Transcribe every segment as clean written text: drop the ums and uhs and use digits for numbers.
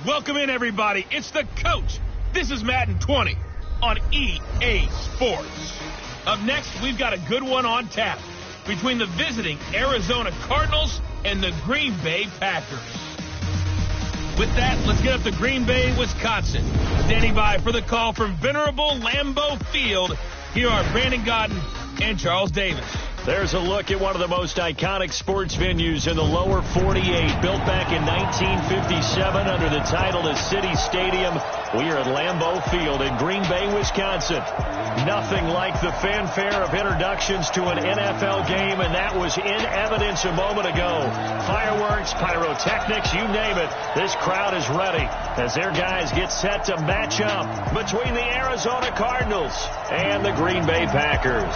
Welcome in, everybody. It's the coach. This is Madden 20 on EA Sports. Up next, we've got a good one on tap between the visiting Arizona Cardinals and the Green Bay Packers. With that, let's get up to Green Bay, Wisconsin. Standing by for the call from venerable Lambeau Field, here are Brandon Godden and Charles Davis. There's a look at one of the most iconic sports venues in the lower 48, built back in 1957 under the title of City Stadium. We are at Lambeau Field in Green Bay, Wisconsin. Nothing like the fanfare of introductions to an NFL game, and that was in evidence a moment ago. Fireworks, pyrotechnics, you name it. This crowd is ready as their guys get set to match up between the Arizona Cardinals and the Green Bay Packers.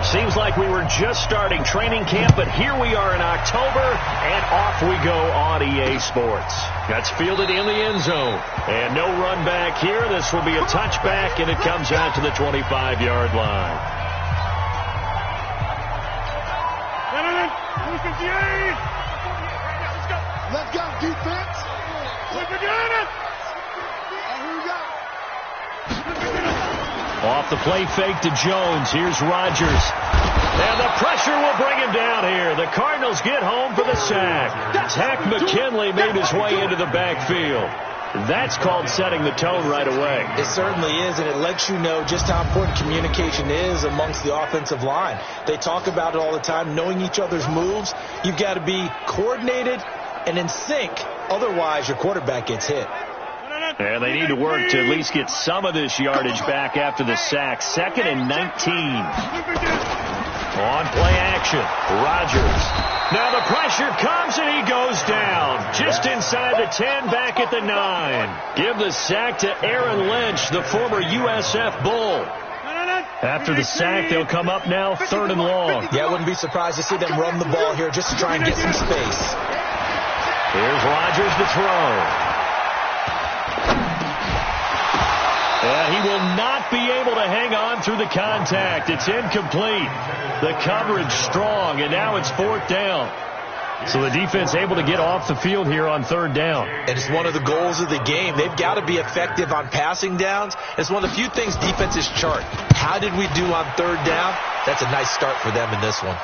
Seems like we were just starting training camp, but here we are in October, and off we go on EA Sports. That's fielded in the end zone. And no run back here. This will be a touchback, and it comes out to the 25-yard line. Let's go, defense. Off the play fake to Jones. Here's Rodgers. And the pressure will bring him down here. The Cardinals get home for the sack. Zach McKinley made his way into the backfield. That's called setting the tone right away. It certainly is, and it lets you know just how important communication is amongst the offensive line. They talk about it all the time, knowing each other's moves. You've got to be coordinated and in sync. Otherwise, your quarterback gets hit. And they need to work to at least get some of this yardage back after the sack. 2nd and 19. On play action, Rodgers. Now the pressure comes and he goes down. Just inside the 10, back at the 9. Give the sack to Aaron Lynch, the former USF Bull. After the sack, they'll come up now 3rd and long. Yeah, I wouldn't be surprised to see them run the ball here just to try and get some space. Here's Rodgers to throw. And he will not be able to hang on through the contact. It's incomplete. The coverage strong, and now it's 4th down. So the defense able to get off the field here on 3rd down. And it's one of the goals of the game. They've got to be effective on passing downs. It's one of the few things defenses chart. How did we do on 3rd down? That's a nice start for them in this one.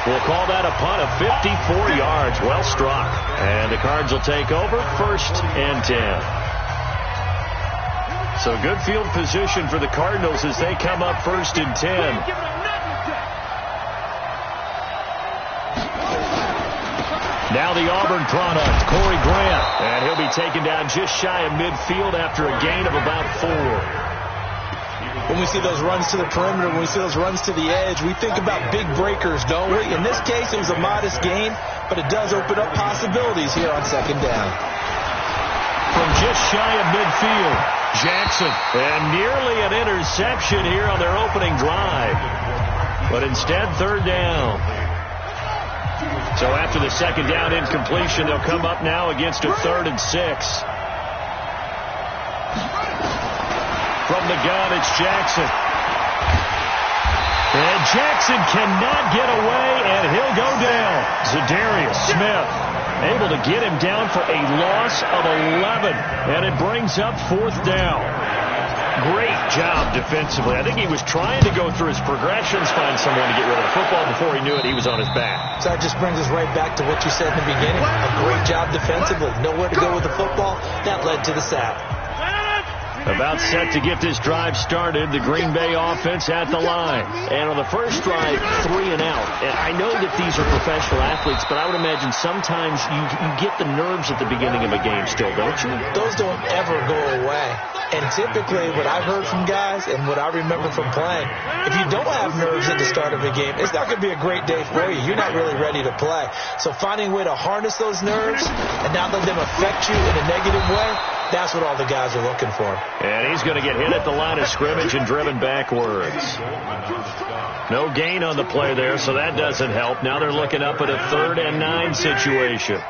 We'll call that a punt of 54 yards. Well struck. And the Cards will take over 1st and 10. So good field position for the Cardinals as they come up 1st and 10. Now the Auburn product, Corey Grant. And he'll be taken down just shy of midfield after a gain of about 4. When we see those runs to the perimeter, when we see those runs to the edge, we think about big breakers, don't we? In this case, it was a modest gain, but it does open up possibilities here on 2nd down. From just shy of midfield, Jackson. And nearly an interception here on their opening drive. But instead, 3rd down. So after the 2nd down incompletion, they'll come up now against a 3rd and 6. From the gun, it's Jackson. And Jackson cannot get away, and he'll go down. Za'Darius Smith able to get him down for a loss of 11, and it brings up 4th down. Great job defensively. I think he was trying to go through his progressions, find someone to get rid of the football. Before he knew it, he was on his back. So that just brings us right back to what you said in the beginning. A great job defensively. Nowhere to go with the football. That led to the sack. About set to get this drive started, the Green Bay offense at the line. And on the first drive, 3 and out. And I know that these are professional athletes, but I would imagine sometimes you get the nerves at the beginning of a game still, don't you? Those don't ever go away. And typically what I've heard from guys and what I remember from playing, if you don't have nerves at the start of a game, it's not going to be a great day for you. You're not really ready to play. So finding a way to harness those nerves and not let them affect you in a negative way, that's what all the guys are looking for. And he's going to get hit at the line of scrimmage and driven backwards. No gain on the play there, so that doesn't help. Now they're looking up at a 3rd and 9 situation.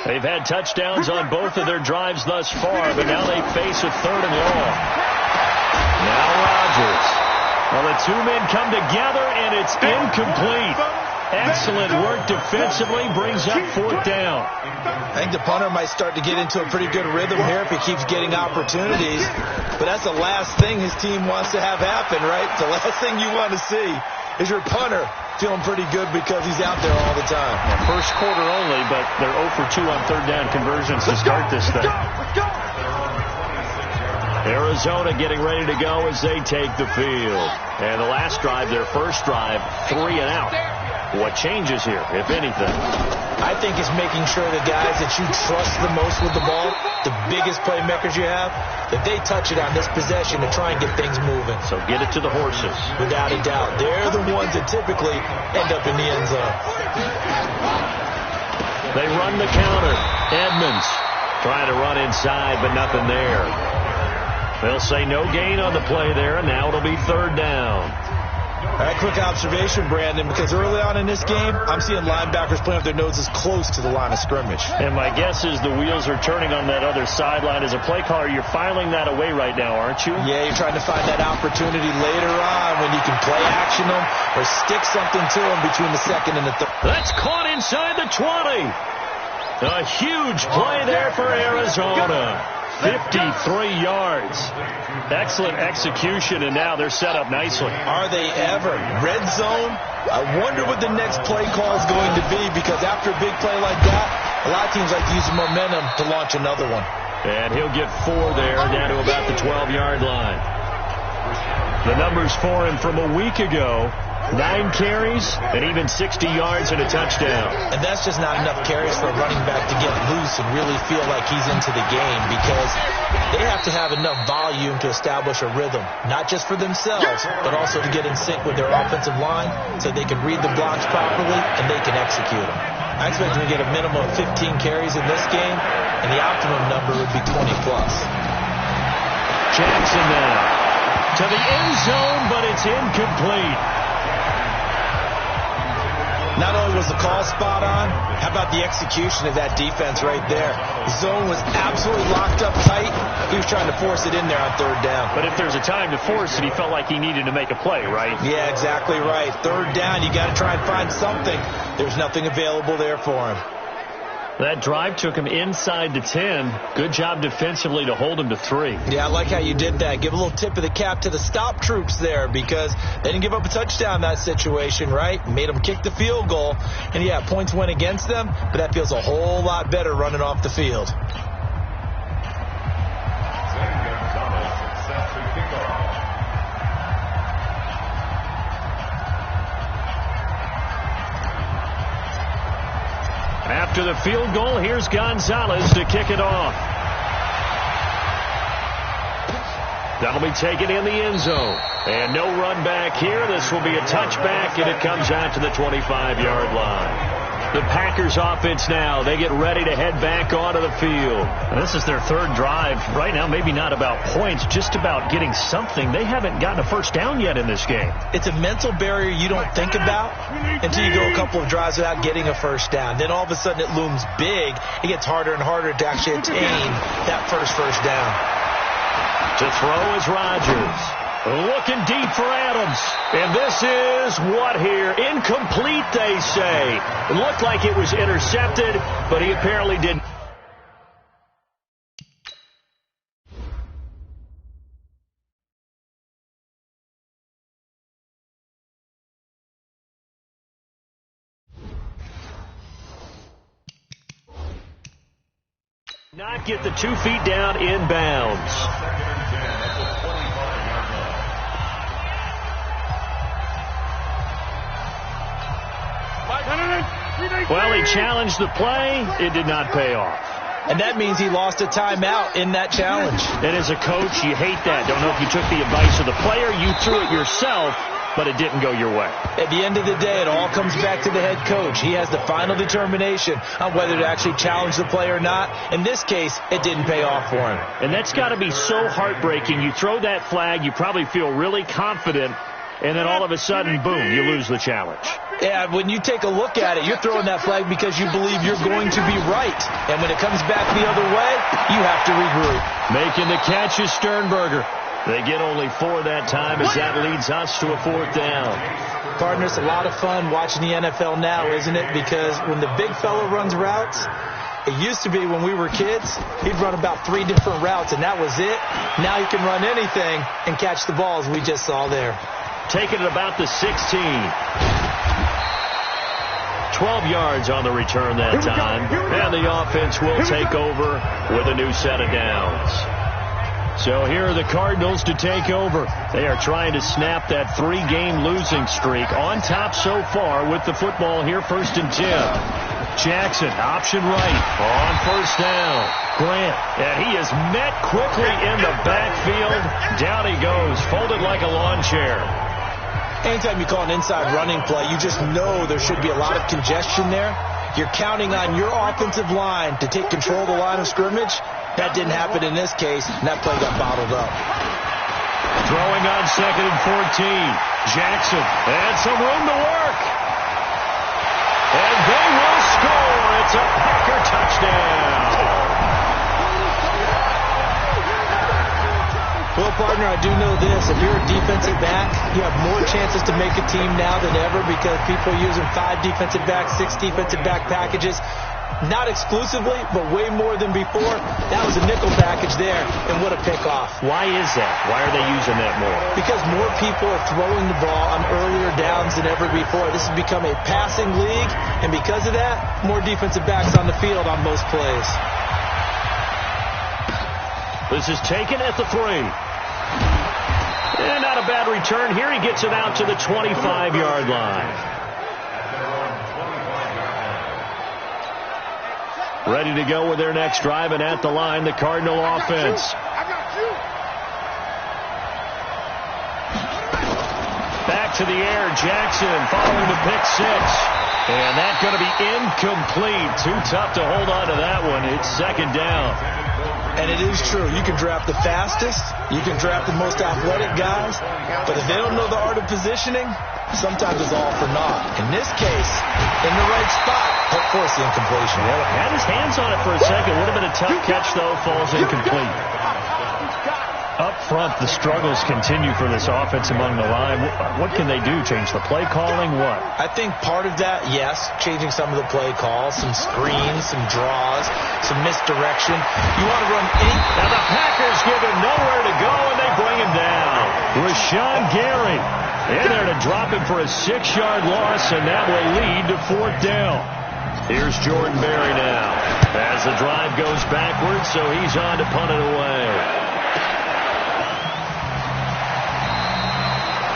They've had touchdowns on both of their drives thus far, but now they face a 3rd and long. Now Rodgers. Well, the two men come together, and it's incomplete. Excellent work defensively, brings up 4th down. I think the punter might start to get into a pretty good rhythm here if he keeps getting opportunities. But that's the last thing his team wants to have happen, right? The last thing you want to see is your punter feeling pretty good because he's out there all the time. Yeah, first quarter only, but they're 0 for 2 on 3rd down conversions to start this thing. Let's go. Arizona getting ready to go as they take the field. And the last drive, their first drive, 3 and out. What changes here, if anything? I think it's making sure the guys that you trust the most with the ball, the biggest playmakers you have, that they touch it on this possession to try and get things moving. So get it to the horses. Without a doubt. They're the ones that typically end up in the end zone. They run the counter. Edmonds trying to run inside, but nothing there. They'll say no gain on the play there, and now it'll be 3rd down. All right, quick observation, Brandon, because early on in this game, I'm seeing linebackers playing with their noses close to the line of scrimmage. And my guess is the wheels are turning on that other sideline. As a play caller, you're filing that away right now, aren't you? Yeah, you're trying to find that opportunity later on when you can play action them or stick something to them between the 2nd and the 3rd. That's caught inside the 20. A huge play there for Arizona. 53 yards. Excellent execution, and now they're set up nicely. Are they ever? Red zone? I wonder what the next play call is going to be, because after a big play like that, a lot of teams like to use the momentum to launch another one. And he'll get 4 there, down to about the 12-yard line. The numbers for him from a week ago: 9 carries and even 60 yards and a touchdown. And that's just not enough carries for a running back to get loose and really feel like he's into the game, because they have to have enough volume to establish a rhythm, not just for themselves, but also to get in sync with their offensive line so they can read the blocks properly and they can execute them. I expect them to get a minimum of 15 carries in this game, and the optimum number would be 20 plus. Jackson now to the end zone, but it's incomplete. Not only was the call spot on, how about the execution of that defense right there? The zone was absolutely locked up tight. He was trying to force it in there on 3rd down. But if there's a time to force it, he felt like he needed to make a play, right? Yeah, exactly right. 3rd down, you got to try and find something. There's nothing available there for him. That drive took him inside the 10. Good job defensively to hold him to 3. Yeah, I like how you did that. Give a little tip of the cap to the stop troops there, because they didn't give up a touchdown in that situation, right? Made them kick the field goal. And, yeah, points went against them, but that feels a whole lot better running off the field. After the field goal, here's Gonzalez to kick it off. That'll be taken in the end zone. And no run back here. This will be a touchback, and it comes out to the 25-yard line. The Packers offense now, they get ready to head back onto the field. And this is their 3rd drive. Right now, maybe not about points, just about getting something. They haven't gotten a first down yet in this game. It's a mental barrier you don't think about until you go a couple of drives without getting a first down. Then all of a sudden it looms big. It gets harder and harder to actually attain that first down. To throw is Rodgers. Looking deep for Adams. And this is what here? Incomplete, they say. It looked like it was intercepted, but he apparently didn't. Not get the 2 feet down inbounds. Well, he challenged the play. It did not pay off. And that means he lost a timeout in that challenge. And as a coach, you hate that. Don't know if you took the advice of the player. You threw it yourself, but it didn't go your way. At the end of the day, it all comes back to the head coach. He has the final determination on whether to actually challenge the play or not. In this case, it didn't pay off for him. And that's got to be so heartbreaking. You throw that flag, you probably feel really confident, and then all of a sudden, boom, you lose the challenge. Yeah, when you take a look at it, you're throwing that flag because you believe you're going to be right. And when it comes back the other way, you have to regroup. Making the catch is Sternberger. They get only 4 that time as that leads us to a 4th down. Partner, it's a lot of fun watching the NFL now, isn't it? Because when the big fella runs routes, it used to be when we were kids, he'd run about 3 different routes, and that was it. Now he can run anything and catch the balls we just saw there. Taking it about the 16. 12 yards on the return that time. And the offense will take over with a new set of downs. So here are the Cardinals to take over. They are trying to snap that 3-game losing streak. On top so far with the football here, 1st and 10. Jackson, option right, on 1st down. Grant, and he is met quickly in the backfield. Down he goes, folded like a lawn chair. Anytime you call an inside running play, you just know there should be a lot of congestion there. You're counting on your offensive line to take control of the line of scrimmage. That didn't happen in this case, and that play got bottled up. Throwing on 2nd and 14. Jackson, and some room to work. And they will score. It's a Packer touchdown. Well, partner, I do know this. If you're a defensive back, you have more chances to make a team now than ever because people are using 5 defensive backs, 6 defensive back packages. Not exclusively, but way more than before. That was a nickel package there, and what a pickoff. Why is that? Why are they using that more? Because more people are throwing the ball on earlier downs than ever before. This has become a passing league, and because of that, more defensive backs on the field on most plays. This is taken at the 3. And not a bad return here. He gets it out to the 25-yard line. Ready to go with their next drive, and at the line, the Cardinal offense. Back to the air, Jackson following the pick 6. And that's going to be incomplete. Too tough to hold on to that one. It's 2nd down. And it is true. You can draft the fastest. You can draft the most athletic guys. But if they don't know the art of positioning, sometimes it's all for naught. In this case, in the right spot, help force the incompletion. Well, had his hands on it for a second. Would have been a tough catch, though. Falls incomplete. Up front, the struggles continue for this offense among the line. What can they do? Change the play calling? What? I think part of that, yes, changing some of the play calls, some screens, some draws, some misdirection. You want to run any... Now the Packers give him nowhere to go, and they bring him down. Rashawn Gary in there to drop him for a 6-yard loss, and that will lead to 4th down. Here's Jordan Berry now as the drive goes backwards, so he's on to punt it away.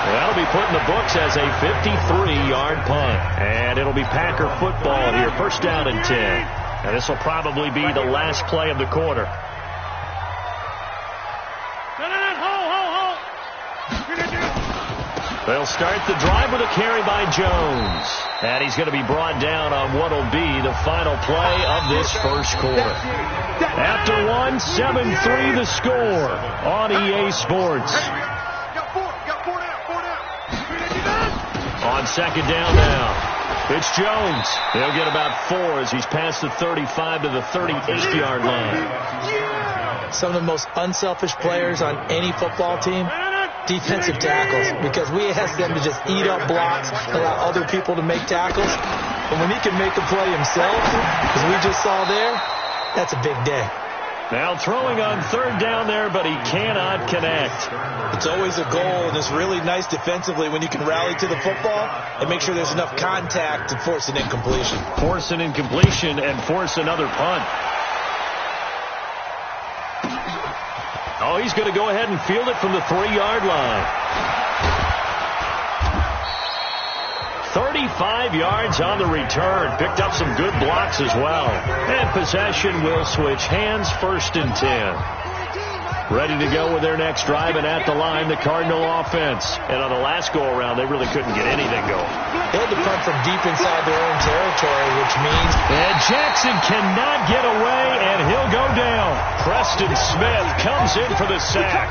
That'll be put in the books as a 53-yard punt. And it'll be Packer football here. 1st down and 10. And this will probably be the last play of the quarter. They'll start the drive with a carry by Jones. And he's going to be brought down on what will be the final play of this 1st quarter. After 1, 7-3 the score on EA Sports. On 2nd down now, it's Jones. He'll get about 4 as he's past the 35 to the 38-yard line. Some of the most unselfish players on any football team, defensive tackles, because we ask them to just eat up blocks, allow other people to make tackles. But when he can make a play himself, as we just saw there, that's a big day. Now throwing on 3rd down there, but he cannot connect. It's always a goal, and it's really nice defensively when you can rally to the football and make sure there's enough contact to force an incompletion. Force an incompletion and force another punt. Oh, he's going to go ahead and field it from the 3-yard line. 35 yards on the return. Picked up some good blocks as well. And possession will switch hands. 1st and 10. Ready to go with their next drive, and at the line, the Cardinal offense. And on the last go-around, they really couldn't get anything going. They had to punt from deep inside their own territory, which means... And Jackson cannot get away, and he'll go down. Preston Smith comes in for the sack.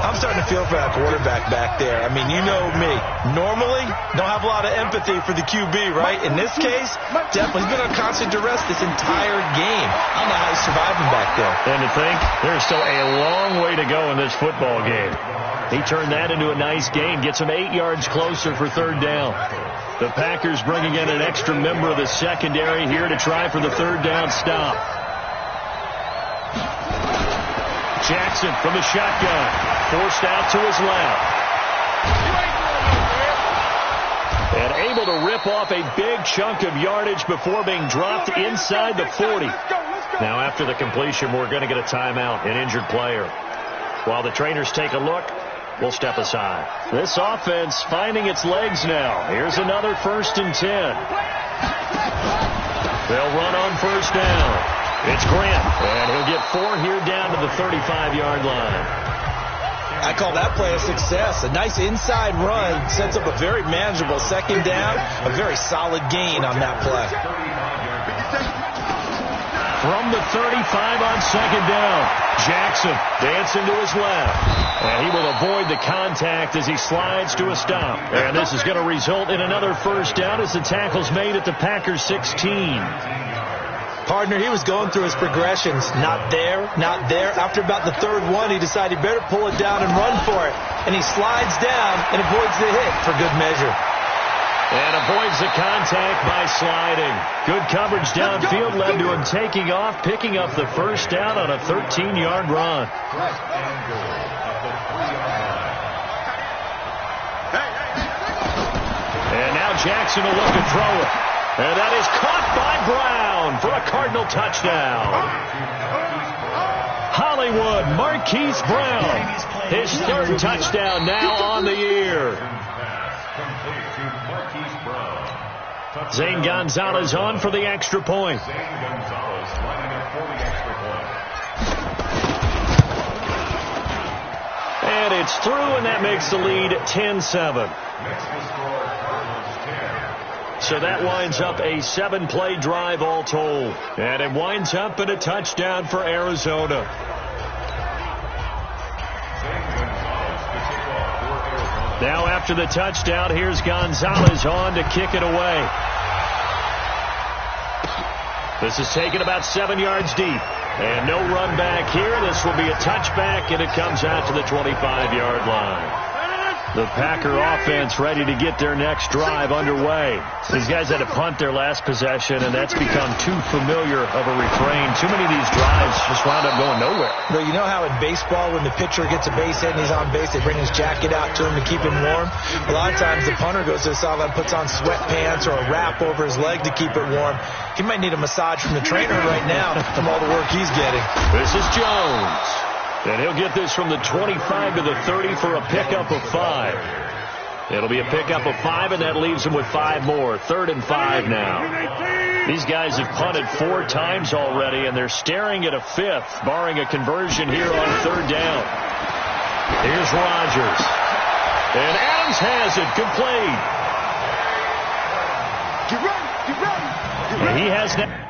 I'm starting to feel for that quarterback back there. I mean, you know me. Normally, don't have a lot of empathy for the QB, right? In this case, definitely. He's been on constant duress this entire game. I don't know how he's surviving back there. And to think, there's still a long way to go in this football game. He turned that into a nice gain, gets him 8 yards closer for third down. The Packers bringing in an extra member of the secondary here to try for the third down stop. Jackson from the shotgun, forced out to his left. And able to rip off a big chunk of yardage before being dropped inside the 40. Now after the completion, we're going to get a timeout, an injured player. While the trainers take a look, we'll step aside. This offense finding its legs now. Here's another 1st and 10. They'll run on first down. It's Grant, and he'll get 4 here down to the 35-yard line. I call that play a success. A nice inside run sets up a very manageable second down, a very solid gain on that play. From the 35 on second down, Jackson dancing to his left. And he will avoid the contact as he slides to a stop. And this is going to result in another first down as the tackle's made at the Packers 16. Partner, he was going through his progressions. Not there, not there. After about the third one, he decided he better pull it down and run for it. And he slides down and avoids the hit for good measure. And avoids the contact by sliding. Good coverage downfield led to him taking off, picking up the first down on a 13-yard run. And now Jackson will look to throw it. And that is caught by Brown for a Cardinal touchdown. Hollywood Marquise Brown, his 3rd touchdown now on the year. Zane Gonzalez on for the extra point. And it's through, and that makes the lead 10-7. So that winds up a 7-play drive all told. And it winds up in a touchdown for Arizona. Now after the touchdown, here's Gonzalez on to kick it away. This is taken about 7 yards deep. And no run back here. This will be a touchback, and it comes out to the 25-yard line. The Packer offense ready to get their next drive underway. These guys had to punt their last possession, and that's become too familiar of a refrain. Too many of these drives just wound up going nowhere. But you know how in baseball, when the pitcher gets a base hit and he's on base, they bring his jacket out to him to keep him warm? A lot of times the punter goes to the sideline, puts on sweatpants or a wrap over his leg to keep it warm. He might need a massage from the trainer right now from all the work he's getting. This is Jones. And he'll get this from the 25 to the 30 for a pickup of 5. It'll be a pickup of 5, and that leaves him with 5 more. 3rd and 5 now. These guys have punted 4 times already, and they're staring at a 5th, barring a conversion here on 3rd down. Here's Rodgers. And Adams has it complete. And he has that.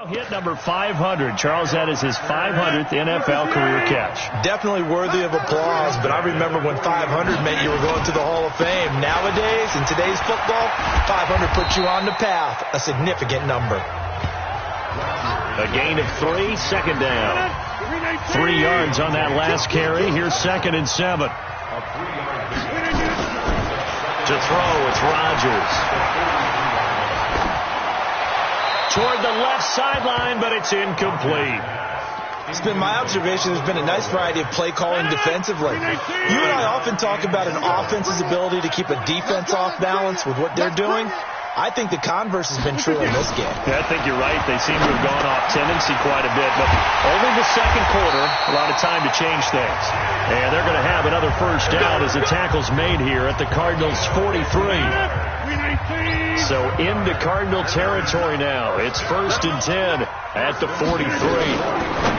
Hit number 500. Charles, that is his 500th NFL career catch. Definitely worthy of applause, but I remember when 500 meant you were going to the Hall of Fame. Nowadays, in today's football, 500 puts you on the path, a significant number. A gain of 3, second down. 3 yards on that last carry. Here's 2nd and 7. To throw, it's Rodgers. Toward the left sideline, but it's incomplete. It's been my observation there's been a nice variety of play calling defensively. You and I often talk about an offense's ability to keep a defense off balance with what they're doing. I think the converse has been true in this game. Yeah, I think you're right. They seem to have gone off tendency quite a bit, but only the second quarter, a lot of time to change things. And they're going to have another first down as the tackle's made here at the Cardinals' 43. So into Cardinal territory now. It's 1st and 10 at the 43.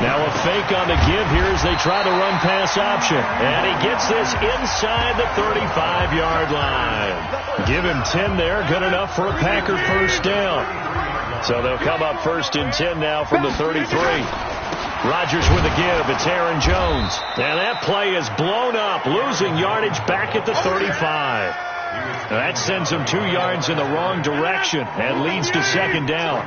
Now a fake on the give here as they try to run pass option. And he gets this inside the 35-yard line. Give him 10 there. Good enough for a Packer first down. So they'll come up 1st and 10 now from the 33. Rodgers with a give. It's Aaron Jones. And that play is blown up, losing yardage back at the 35. That sends him 2 yards in the wrong direction and leads to 2nd down.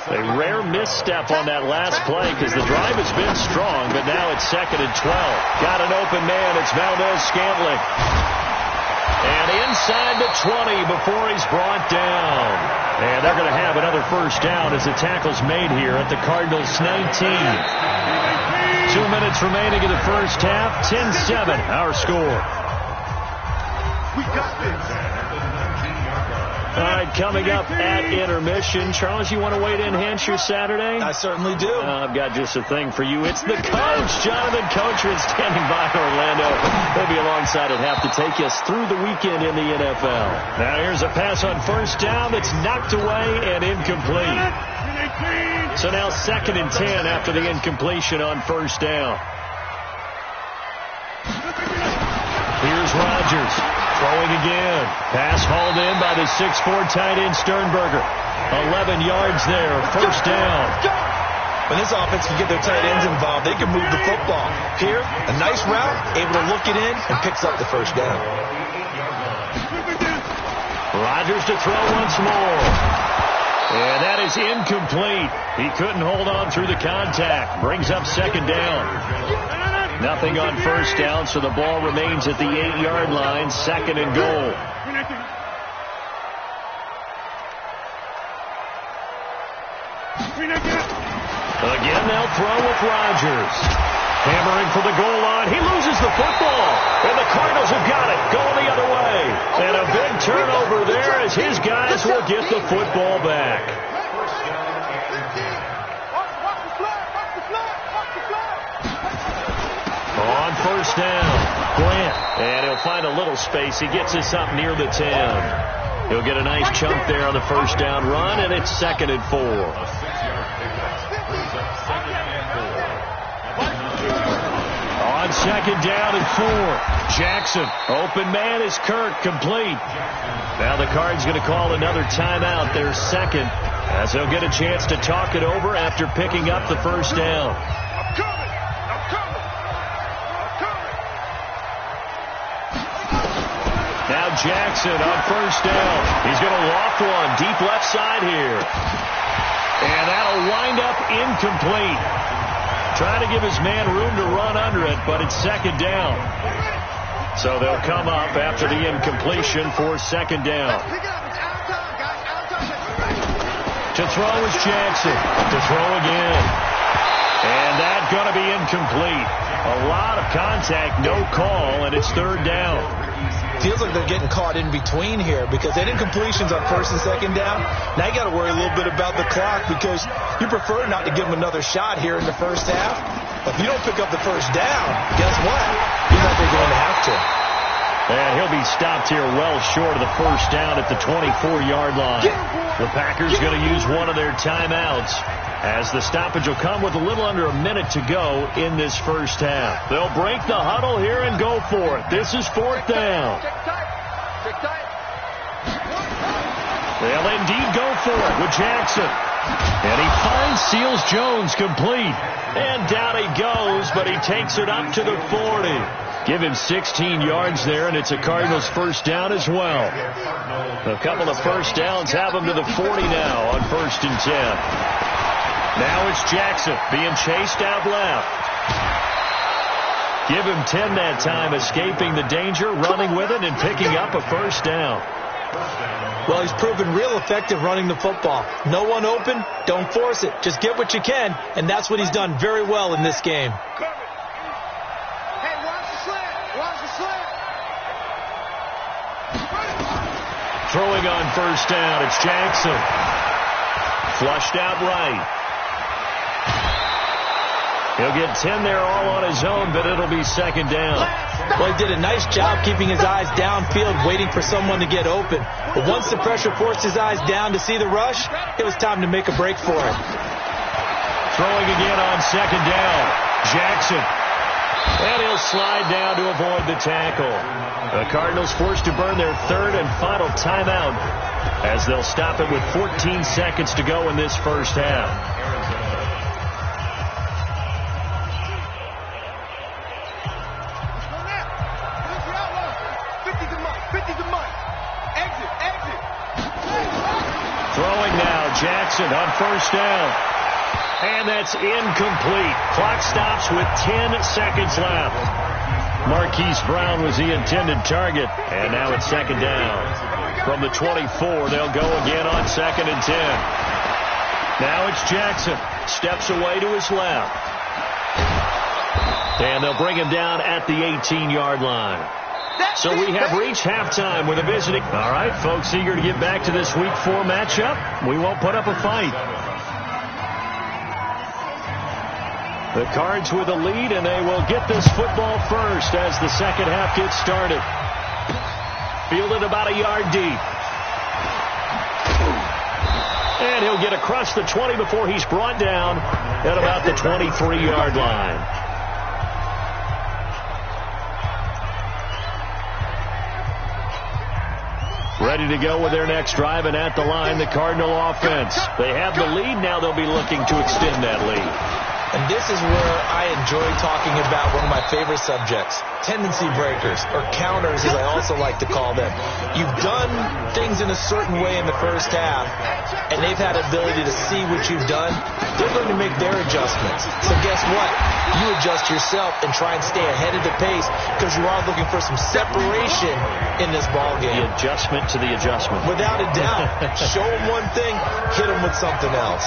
A rare misstep on that last play because the drive has been strong, but now it's 2nd and 12. Got an open man. It's Valdez-Scantling. And inside the 20 before he's brought down. And they're going to have another first down as the tackle's made here at the Cardinals' 19. 2 minutes remaining in the first half. 10-7 our score. We got this. All right, coming up at intermission. Charles, you want to wait to enhance your Saturday? I certainly do. I've got just a thing for you. It's the coach, Jonathan Cochran, standing by in Orlando. He'll be alongside and have to take us through the weekend in the NFL. Now here's a pass on first down that's knocked away and incomplete. So now 2nd and 10 after the incompletion on first down. Here's Rodgers. Throwing again. Pass hauled in by the 6'4" tight end Sternberger. 11 yards there. First down. When this offense can get their tight ends involved, they can move the football. Here, a nice route, able to look it in, and picks up the first down. Rodgers to throw once more. And that is incomplete. He couldn't hold on through the contact. Brings up 2nd down. Nothing on first down, so the ball remains at the 8-yard line, 2nd and goal. Again, they'll throw with Rodgers. Hammering for the goal line. He loses the football. And the Cardinals have got it. Going the other way. And a big turnover there as his guys will get the football back. On first down, Grant, and he'll find a little space. He gets us up near the 10. He'll get a nice chunk there on the first down run, and it's 2nd and 4. On 2nd down and 4, Jackson. Open man is Kirk, complete. Now the Card's going to call another timeout, their 2nd, as they'll get a chance to talk it over after picking up the first down. Now Jackson on first down. He's going to loft one deep left side here. And that'll wind up incomplete. Trying to give his man room to run under it, but it's 2nd down. So they'll come up after the incompletion for 2nd down. To throw is Jackson. To throw again. And that's going to be incomplete. A lot of contact, no call, and it's 3rd down. Feels like they're getting caught in between here because they had incompletions on 1st and 2nd down. Now you got to worry a little bit about the clock because you prefer not to give them another shot here in the first half. If you don't pick up the first down, guess what? You're not going to have to. And he'll be stopped here well short of the first down at the 24-yard line. The Packers going to use one of their timeouts as the stoppage will come with a little under a minute to go in this first half. They'll break the huddle here and go for it. This is 4th down. They'll indeed go for it with Jackson. And he finds Seals Jones complete. And down he goes, but he takes it up to the 40. Give him 16 yards there, and it's a Cardinals first down as well. A couple of first downs have him to the 40 now on 1st and 10. Now it's Jackson being chased out left. Give him 10 that time, escaping the danger, running with it, and picking up a first down. Well, he's proven real effective running the football. No one open, don't force it. Just get what you can, and that's what he's done very well in this game. Hey, watch the slant. Watch the slant. Throwing on first down, it's Jackson. Flushed out right. He'll get 10 there all on his own, but it'll be second down. Well, he did a nice job keeping his eyes downfield, waiting for someone to get open. But once the pressure forced his eyes down to see the rush, it was time to make a break for it. Throwing again on second down. Jackson. And he'll slide down to avoid the tackle. The Cardinals forced to burn their third and final timeout as they'll stop it with 14 seconds to go in this first half. Throwing now, Jackson on first down. And that's incomplete. Clock stops with 10 seconds left. Marquise Brown was the intended target. And now it's second down. From the 24, they'll go again on 2nd and 10. Now it's Jackson. Steps away to his left. And they'll bring him down at the 18-yard line. So we have reached halftime with a visiting. All right, folks, eager to get back to this Week 4 matchup. We won't put up a fight. The Cards with a lead, and they will get this football first as the second half gets started. Fielded about a yard deep. And he'll get across the 20 before he's brought down at about the 23-yard line. Ready to go with their next drive, and at the line, the Cardinal offense. They have the lead. Now they'll be looking to extend that lead. And this is where I enjoy talking about one of my favorite subjects, tendency breakers, or counters as I also like to call them. You've done things in a certain way in the first half, and they've had ability to see what you've done. They're going to make their adjustments. So guess what? You adjust yourself and try and stay ahead of the pace because you are looking for some separation in this ball game. The adjustment to the adjustment. Without a doubt. Show them one thing, hit them with something else.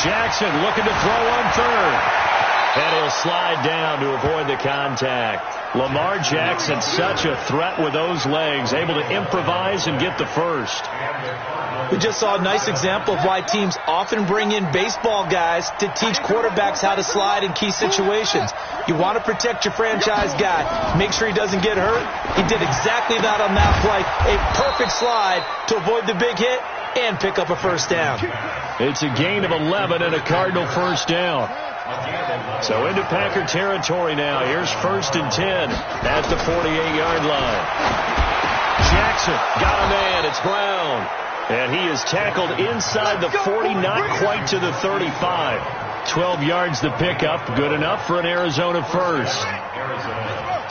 Jackson looking to throw on third. And he'll slide down to avoid the contact. Lamar Jackson, such a threat with those legs, able to improvise and get the first. We just saw a nice example of why teams often bring in baseball guys to teach quarterbacks how to slide in key situations. You want to protect your franchise guy. Make sure he doesn't get hurt. He did exactly that on that play. A perfect slide to avoid the big hit and pick up a first down. It's a gain of 11 and a Cardinal first down. So into Packer territory now. Here's 1st and 10 at the 48-yard line. Jackson got a man. It's Brown. And he is tackled inside the 40, not quite to the 35. 12 yards the pickup. Good enough for an Arizona first.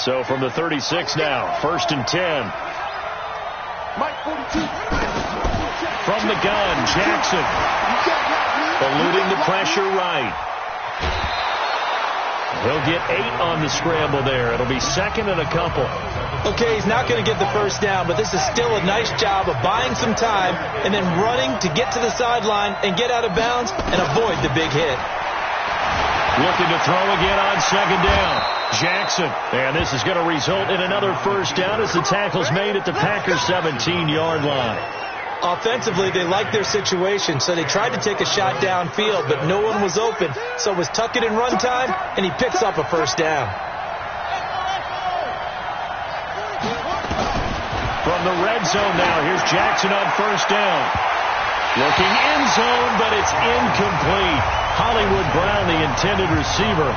So from the 36 now, 1st and 10. From the gun, Jackson. Eluding the pressure right. He'll get 8 on the scramble there. It'll be 2nd and a couple. Okay, he's not going to get the first down, but this is still a nice job of buying some time and then running to get to the sideline and get out of bounds and avoid the big hit. Looking to throw again on 2nd down. Jackson. And this is going to result in another first down as the tackle's made at the Packers' 17-yard line. Offensively, they liked their situation, so they tried to take a shot downfield, but no one was open. So it was tuck it in run time, and he picks up a first down. From the red zone now, here's Jackson on first down. Looking end zone, but it's incomplete. Hollywood Brown, the intended receiver,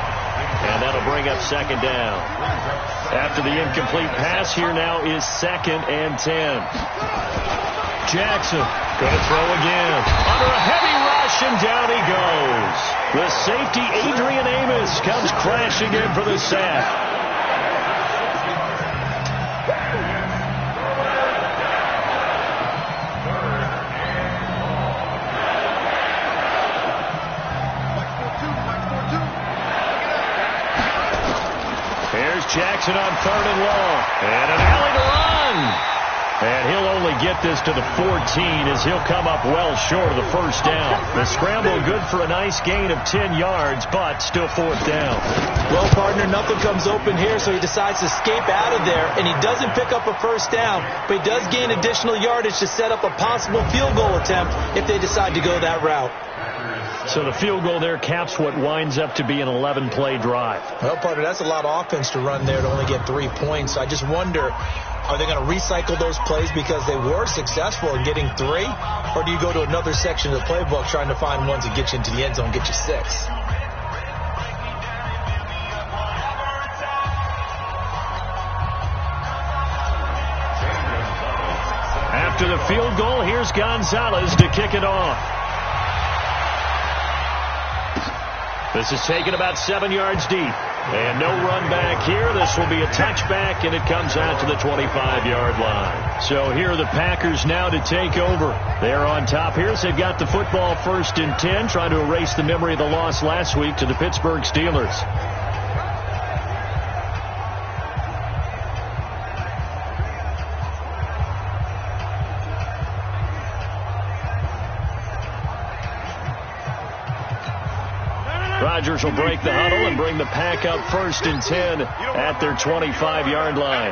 And that'll bring up second down. After the incomplete pass, here now is 2nd and 10. Jackson going to throw again. Under a heavy rush, and down he goes. The safety, Adrian Amos, comes crashing in for the sack. Jackson on 3rd and long. And an alley to run. And he'll only get this to the 14 as he'll come up well short of the first down. The scramble good for a nice gain of 10 yards, but still 4th down. Well, partner, nothing comes open here, so he decides to escape out of there. And he doesn't pick up a first down, but he does gain additional yardage to set up a possible field goal attempt if they decide to go that route. So the field goal there caps what winds up to be an 11-play drive. Well, partner, that's a lot of offense to run there to only get 3 points. I just wonder, are they going to recycle those plays because they were successful in getting 3? Or do you go to another section of the playbook trying to find ones that get you into the end zone, get you 6? After the field goal, here's Gonzalez to kick it off. This is taken about 7 yards deep. And no run back here. This will be a touchback, and it comes out to the 25-yard line. So here are the Packers now to take over. They're on top here. So they've got the football 1st and 10, trying to erase the memory of the loss last week to the Pittsburgh Steelers. Rodgers will break the huddle and bring the pack up 1st and 10 at their 25-yard line.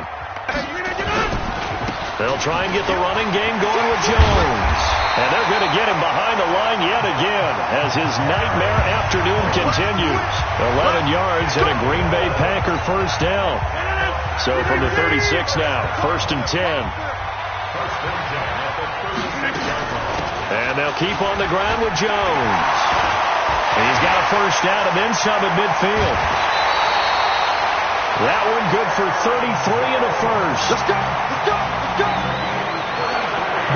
They'll try and get the running game going with Jones. And they're going to get him behind the line yet again as his nightmare afternoon continues. 11 yards and a Green Bay Packer first down. So from the 36 now, 1st and 10. And they'll keep on the ground with Jones. He's got a first down and then some at midfield. That one good for 33 and a first. Let's go. Let's go. Let's go.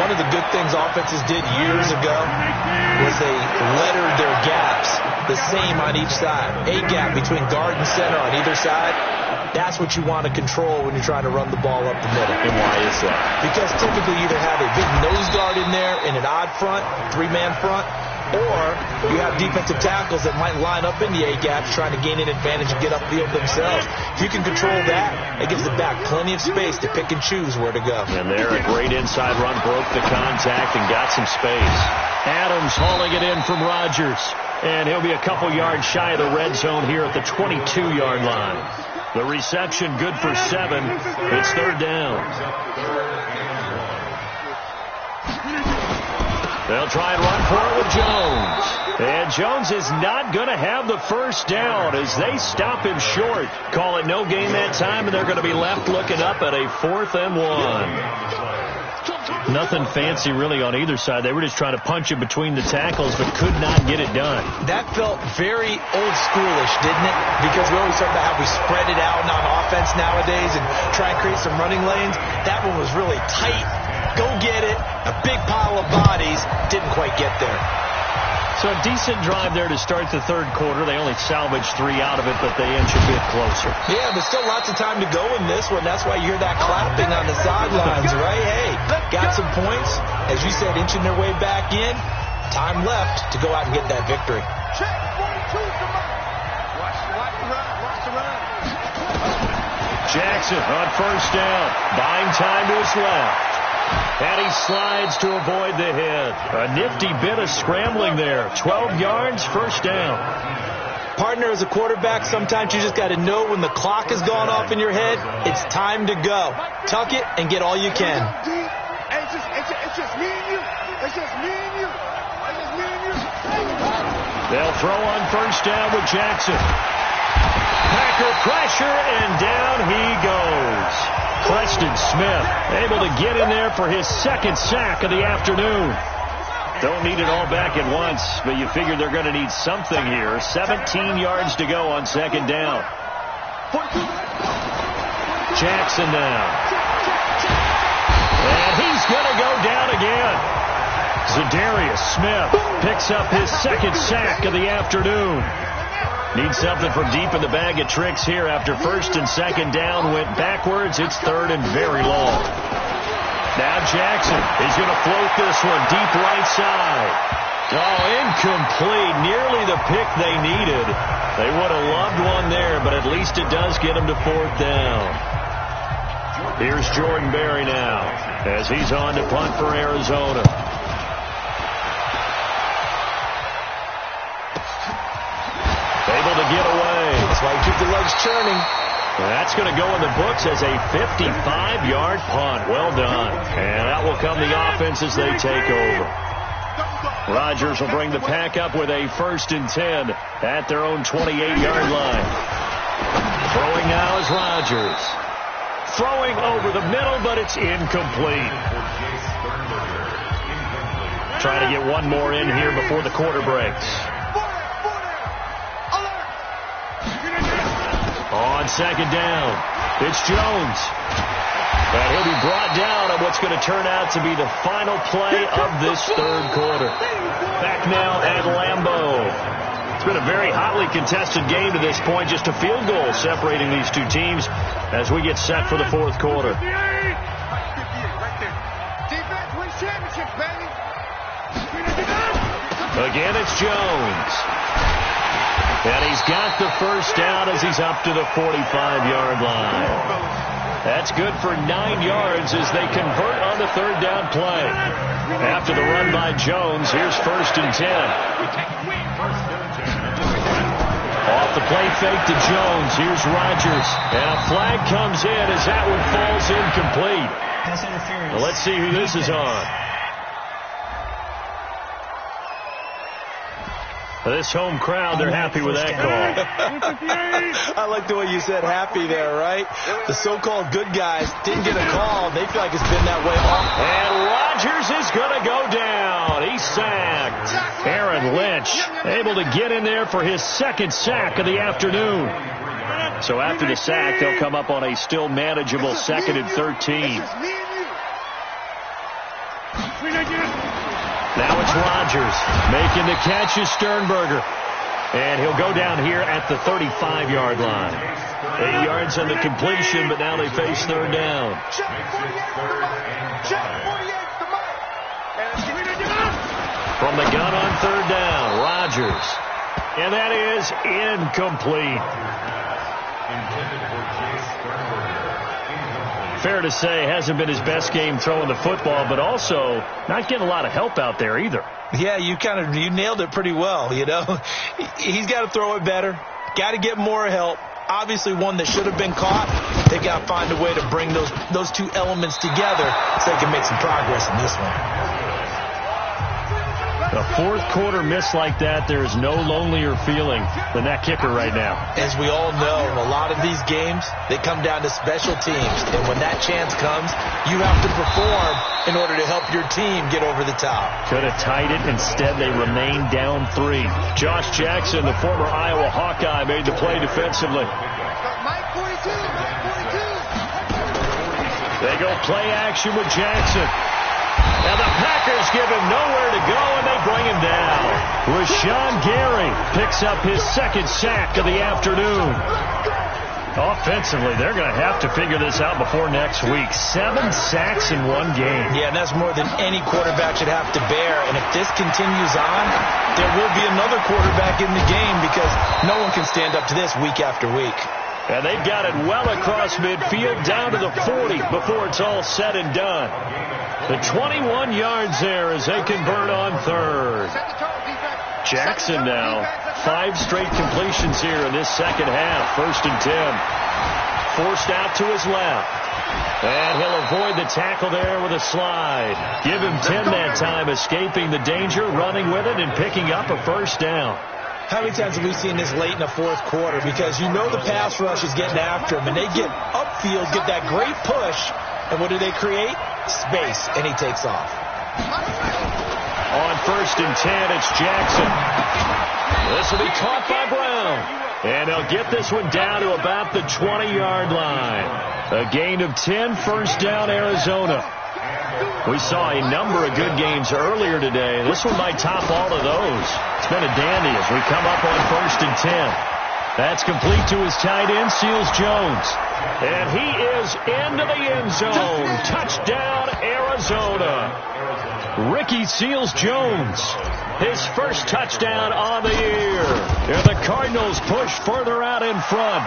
One of the good things offenses did years ago was they lettered their gaps the same on each side. A gap between guard and center on either side. That's what you want to control when you're trying to run the ball up the middle. And why is that? Because typically you either have a big nose guard in there in an odd front, 3-man front, or you have defensive tackles that might line up in the A-gaps trying to gain an advantage and get upfield themselves. If you can control that, it gives the back plenty of space to pick and choose where to go. And there, a great inside run, broke the contact and got some space. Adams hauling it in from Rodgers. And he'll be a couple yards shy of the red zone here at the 22-yard line. The reception good for 7. It's 3rd down. They'll try and run for it with Jones. And Jones is not going to have the first down as they stop him short. Call it no gain that time, and they're going to be left looking up at a 4th and 1. Nothing fancy really on either side. They were just trying to punch it between the tackles, but could not get it done. That felt very old schoolish, didn't it? Because we always talk about how we spread it out on offense nowadays and try and create some running lanes. That one was really tight. Go get it. A big pile of bodies. Didn't quite get there. So a decent drive there to start the 3rd quarter. They only salvaged 3 out of it, but they inch a bit closer. Yeah, but still lots of time to go in this one. That's why you hear that clapping on the sidelines, right? Hey, got some points. As you said, inching their way back in. Time left to go out and get that victory. Check 1, 2, come on. Watch the run. Watch the run. Jackson on first down. Buying time to his left. And he slides to avoid the hit. A nifty bit of scrambling there. 12 yards, first down. Partner, as a quarterback, sometimes you just got to know when the clock has gone off in your head, it's time to go. Tuck it and get all you can. It's just me and you. It's just me and you. It's just me and you. They'll throw on first down with Jackson. Packer pressure, and down he goes. Preston Smith able to get in there for his 2nd sack of the afternoon. Don't need it all back at once, but you figure they're going to need something here. 17 yards to go on second down. Jackson now. And he's going to go down again. Zadarius Smith picks up his second sack of the afternoon. Needs something from deep in the bag of tricks here after first and second down went backwards. It's third and very long. Now Jackson is going to float this one deep right side. Oh, incomplete. Nearly the pick they needed. They would have loved one there, but at least it does get them to fourth down. Here's Jordan Berry now as he's on to punt for Arizona. Able to get away. That's why you keep the legs churning. That's going to go in the books as a 55-yard punt. Well done. And out will come the offense as they take over. Rodgers will bring the pack up with a 1st and 10 at their own 28-yard line. Throwing now is Rodgers. Throwing over the middle, but it's incomplete. Trying to get one more in here before the quarter breaks. On second down, it's Jones. And he'll be brought down on what's going to turn out to be the final play of this third quarter. Back now at Lambeau. It's been a very hotly contested game to this point. Just a field goal separating these two teams as we get set for the fourth quarter. Again, it's Jones. And he's got the first down as he's up to the 45-yard line. That's good for 9 yards as they convert on the third down play. After the run by Jones, here's 1st and 10. Off the play fake to Jones. Here's Rodgers. And a flag comes in as that one falls incomplete. Well, let's see who this is on. This home crowd, they're happy with that call. I like the way you said happy there, right? The so-called good guys didn't get a call. They feel like it's been that way all. And Rodgers is going to go down. He's sacked. Aaron Lynch able to get in there for his second sack of the afternoon. So after the sack, they'll come up on a still manageable 2nd and 13. Now it's Rodgers making the catch is Sternberger. And he'll go down here at the 35-yard line. 8 yards on the completion, but now they face third down. From the gun on third down, Rodgers. And that is incomplete. Fair to say, hasn't been his best game throwing the football, but also not getting a lot of help out there either. Yeah, you nailed it pretty well, you know. He's got to throw it better. Got to get more help. Obviously one that should have been caught. They got to find a way to bring those two elements together so they can make some progress in this one. A fourth quarter miss like that, there is no lonelier feeling than that kicker right now. As we all know, a lot of these games, they come down to special teams. And when that chance comes, you have to perform in order to help your team get over the top. Could have tied it. Instead, they remain down 3. Josh Jackson, the former Iowa Hawkeye, made the play defensively. They go play action with Jackson. Now the Packers give him nowhere to go, and they bring him down. Rashawn Gary picks up his second sack of the afternoon. Offensively, they're going to have to figure this out before next week. 7 sacks in one game. Yeah, and that's more than any quarterback should have to bear. And if this continues on, there will be another quarterback in the game because no one can stand up to this week after week. And they've got it well across midfield down to the 40 before it's all said and done. The 21 yards there as they convert on third. Jackson now, 5 straight completions here in this second half. 1st and 10. Forced out to his left. And he'll avoid the tackle there with a slide. Give him 10 that time, escaping the danger, running with it, and picking up a first down. How many times have we seen this late in the fourth quarter? Because you know the pass rush is getting after him, and they get upfield, get that great push, and what do they create? Space, and he takes off. On 1st and 10, it's Jackson. This will be caught by Brown. And they'll get this one down to about the 20-yard line. A gain of 10, first down, Arizona. We saw a number of good games earlier today. This one might top all of those. It's been a dandy as we come up on 1st and 10. That's complete to his tight end, Seals-Jones. And he is into the end zone. Touchdown, Arizona. Ricky Seals-Jones, his first touchdown on the year. And the Cardinals push further out in front.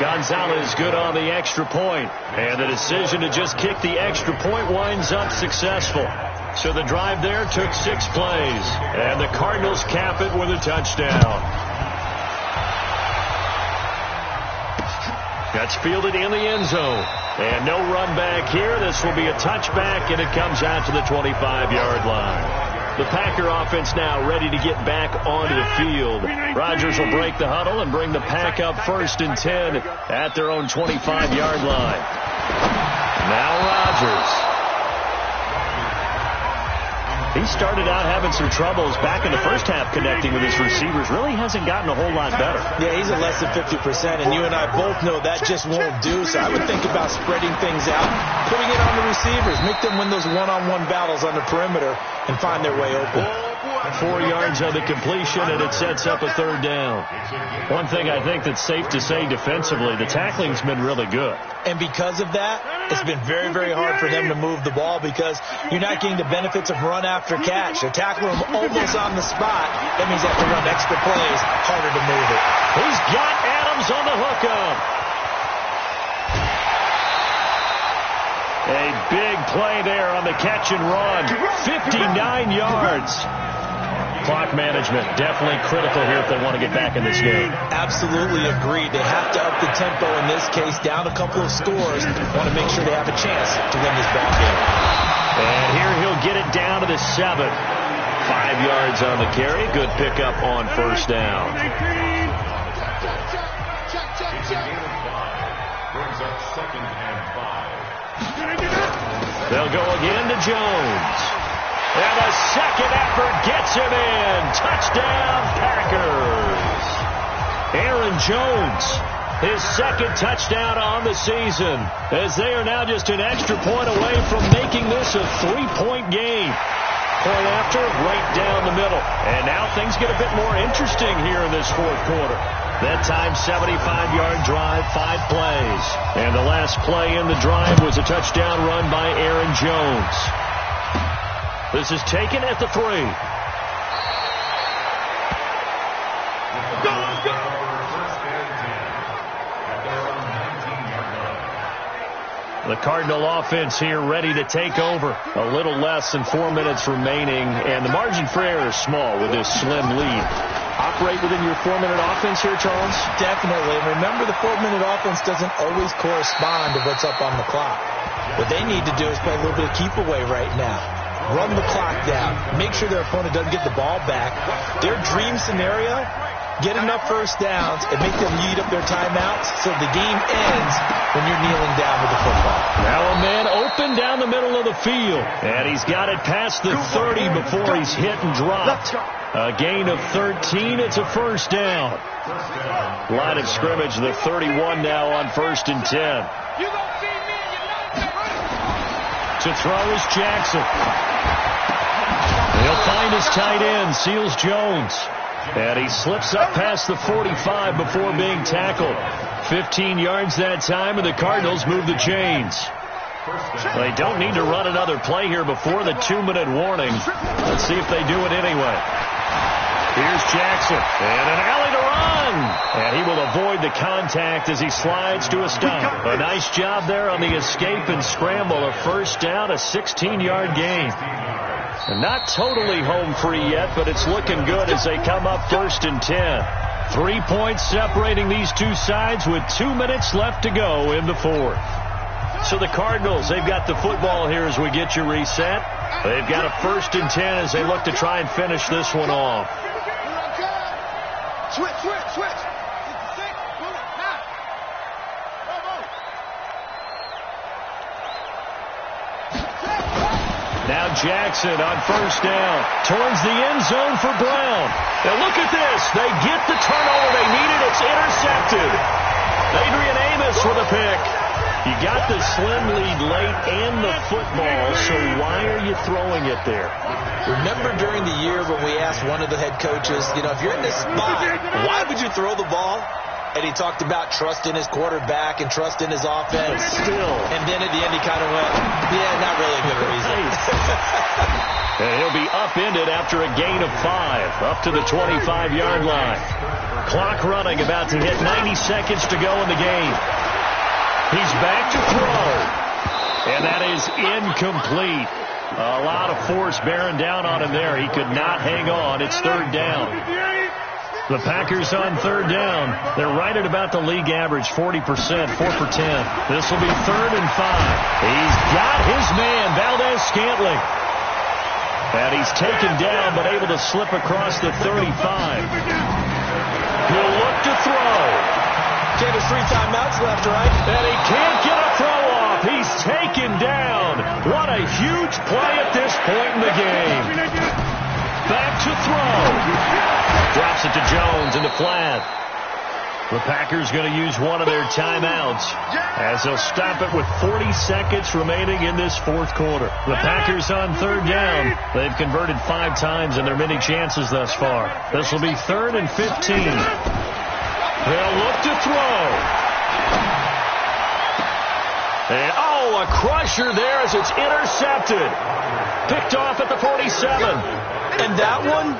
Gonzalez good on the extra point. And the decision to just kick the extra point winds up successful. So the drive there took 6 plays. And the Cardinals cap it with a touchdown. That's fielded in the end zone. And no run back here. This will be a touchback, and it comes out to the 25-yard line. The Packer offense now ready to get back onto the field. Rodgers will break the huddle and bring the Pack up 1st and 10 at their own 25-yard line. Now Rodgers. He started out having some troubles back in the first half connecting with his receivers. Really hasn't gotten a whole lot better. Yeah, he's at less than 50%, and you and I both know that just won't do. So I would think about spreading things out, putting it on the receivers, make them win those one-on-one battles on the perimeter, and find their way open. 4 yards on the completion, and it sets up a 3rd down. One thing I think that's safe to say defensively, the tackling's been really good. And because of that, it's been very, very hard for them to move the ball because you're not getting the benefits of run after catch. They tackle him almost on the spot. That means they have to run extra plays, harder to move it. He's got Adams on the hookup. A big play there on the catch and run. 59 yards. Clock management definitely critical here if they want to get back in this game. Absolutely agreed. They have to up the tempo in this case, down a couple of scores. Want to make sure they have a chance to win this ball game. And here he'll get it down to the 7. 5 yards on the carry. Good pickup on 1st down. They'll go again to Jones. And a second effort gets him in. Touchdown, Packers. Aaron Jones, his 2nd touchdown on the season, as they are now just an extra point away from making this a 3-point game. Point after, right down the middle. And now things get a bit more interesting here in this 4th quarter. That time, 75-yard drive, 5 plays. And the last play in the drive was a touchdown run by Aaron Jones. This is taken at the 3. The Cardinal offense here ready to take over. A little less than 4 minutes remaining, and the margin for error is small with this slim lead. Operate within your 4-minute offense here, Charles? Definitely. And remember, the 4-minute offense doesn't always correspond to what's up on the clock. What they need to do is play a little bit of keep away right now. Run the clock down. Make sure their opponent doesn't get the ball back. Their dream scenario, get enough first downs and make them eat up their timeouts so the game ends when you're kneeling down with the football. Now a man open down the middle of the field. And he's got it past the 30 before he's hit and dropped. A gain of 13. It's a 1st down. Line of scrimmage, the 31 now on 1st and 10. To throw is Jackson. He'll find his tight end, Seals-Jones. And he slips up past the 45 before being tackled. 15 yards that time, and the Cardinals move the chains. They don't need to run another play here before the 2-minute warning. Let's see if they do it anyway. Here's Jackson, and an alley to run. And he will avoid the contact as he slides to a stop. A nice job there on the escape and scramble. A 1st down, a 16-yard gain. And not totally home free yet, but it's looking good as they come up 1st and 10. 3 points separating these two sides with 2 minutes left to go in the 4th. So the Cardinals, they've got the football here as we get you reset. They've got a 1st and 10 as they look to try and finish this one off. Switch. Now Jackson on first down. Towards the end zone for Brown. And look at this. They get the turnover they needed. It's intercepted. Adrian Amos with a pick. You got the slim lead late and the football, so why are you throwing it there? Remember during the year when we asked one of the head coaches, if you're in this spot, why would you throw the ball? And he talked about trust in his quarterback and trust in his offense. Still. And then at the end he kind of went, yeah, not really a good reason. And he'll be upended after a gain of 5, up to the 25-yard line. Clock running, about to hit 90 seconds to go in the game. He's back to throw. And that is incomplete. A lot of force bearing down on him there. He could not hang on. It's third down. The Packers on third down. They're right at about the league average, 40%, 4 for 10. This will be 3rd and 5. He's got his man, Valdez Scantling. And he's taken down, but able to slip across the 35. He'll look to throw. Okay, there's 3 timeouts left, right? And he can't get a throw off. He's taken down. What a huge play at this point in the game. Back to throw. Drops it to Jones in the flat. The Packers going to use one of their timeouts as they'll stop it with 40 seconds remaining in this fourth quarter. The Packers on third down. They've converted 5 times in their many chances thus far. This will be 3rd and 15. They'll look to throw. And, a crusher there as it's intercepted. Picked off at the 47. And that one,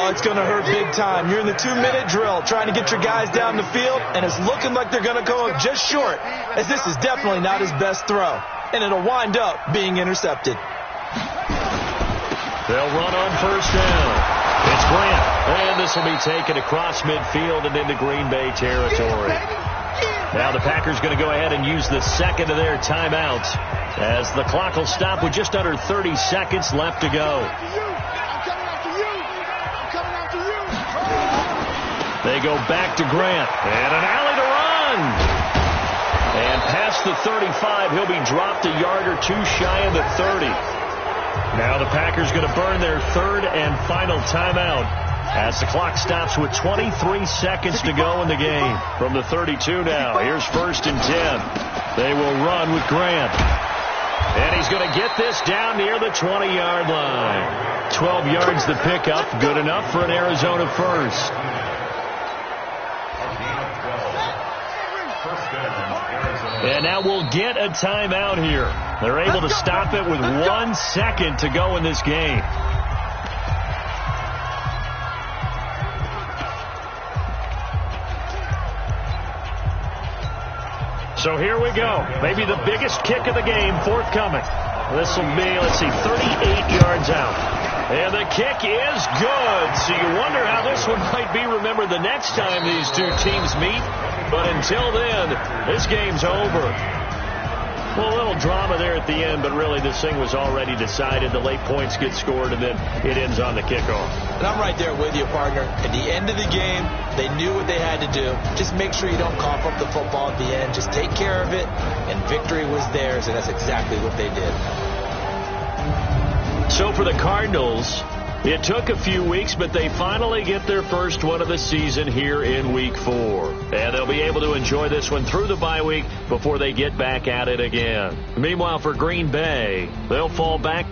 it's going to hurt big time. You're in the 2-minute drill trying to get your guys down the field, and it's looking like they're going to go just short, as this is definitely not his best throw. And it'll wind up being intercepted. They'll run on first down. It's Grant, and this will be taken across midfield and into Green Bay territory. Now the Packers going to go ahead and use the second of their timeouts as the clock will stop with just under 30 seconds left to go. They go back to Grant, and an alley to run. And past the 35, he'll be dropped a yard or 2 shy of the 30. Now the Packers going to burn their 3rd and final timeout as the clock stops with 23 seconds to go in the game. From the 32 now, here's 1st and 10. They will run with Grant. And he's going to get this down near the 20-yard line. 12 yards the pickup, good enough for an Arizona first. And now we'll get a timeout here. They're able to stop it with 1 second to go in this game. So here we go. Maybe the biggest kick of the game forthcoming. This will be, 38 yards out. And the kick is good. So you wonder how this one might be remembered the next time these two teams meet. But until then, this game's over. Well, a little drama there at the end, but really this thing was already decided. The late points get scored, and then it ends on the kickoff. And I'm right there with you, partner. At the end of the game, they knew what they had to do. Just make sure you don't cough up the football at the end. Just take care of it, and victory was theirs, and that's exactly what they did. So for the Cardinals, it took a few weeks, but they finally get their first one of the season here in Week 4. And they'll be able to enjoy this one through the bye week before they get back at it again. Meanwhile, for Green Bay, they'll fall back